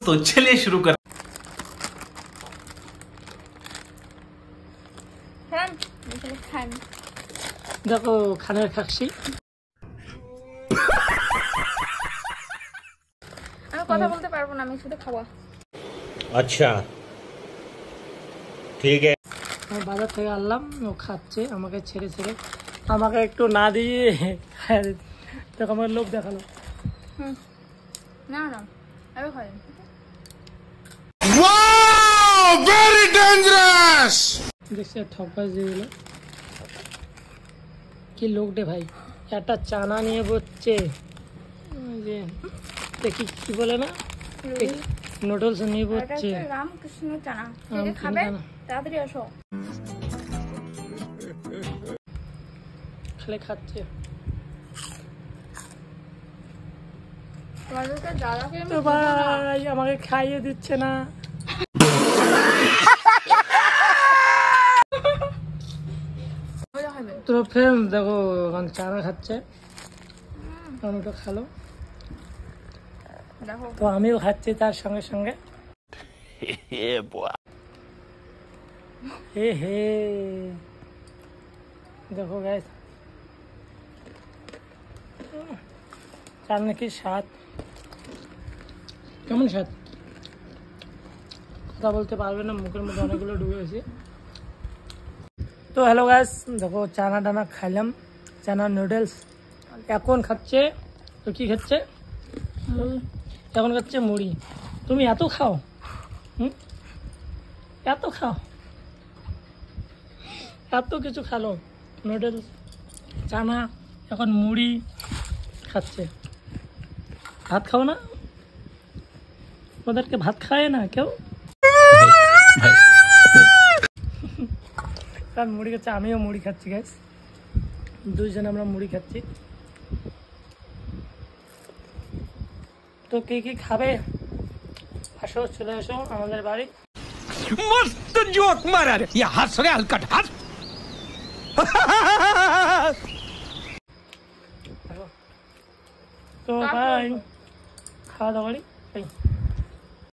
तो चलिए शुरू कर। देखो खाना खाচ্ছি আমি কথা বলতে পারবো না, আমি শুধু খাবো। अच्छा ठीक है। আমি বাজার থেকে আনলাম, ও খাচ্ছে আমাকে ছেড়ে ছেড়ে, আমাকে একটু না দিয়ে দেখো আমার লোভ দেখালো। না না আমি খাই। Wow, very dangerous. দেখছি ঠকবাজ দিয়ে দিল। কি লোক রে ভাই, একটা চানা নিয়ে বসছে, যে দেখি কি বলে না, নুডলস নিয়ে বসছে। রামকৃষ্ণ চানা খাবে, তাড়াতাড়ি আসো। খালি খাচ্ছে। তো ভাই আমাকে খাইয়ে দিচ্ছে না। তো ফ্রেন্ড দেখো এখন চানা খাচ্ছে, আমিও খালো, তো আমিও খাচ্ছি তার সঙ্গে সঙ্গে। হে হে দেখো গাইস চানা কি স্বাদ, কেমন স্বাদ কথা বলতে পারবে না, মুখের মধ্যে অনেকগুলো ঢুকে গেছে। তো হ্যালো গাইস, দেখো চানা টানা খাইলাম, চানা নুডলস। এখন খাচ্ছে, তো কি খাচ্ছে এখন খাচ্ছে মুড়ি। তুমি এত খাও, এত খাও, এত কিছু খালো, নুডলস চানা, এখন মুড়ি খাচ্ছে। ভাত খাও না? ওদেরকে ভাত খায় না কেউ? তার মুড়ি খাচ্ছে, আমিও মুড়ি খাচ্ছি গাইস, দুইজনে আমরা মুড়ি খাচ্ছি। তো কে কি খাবে আসো, চলে আসো আমাদের বাড়ি। मस्त जोक मारा रे, ये हंस रे हलकट हंस। তো ভাই খাওয়া দাওয়া করি।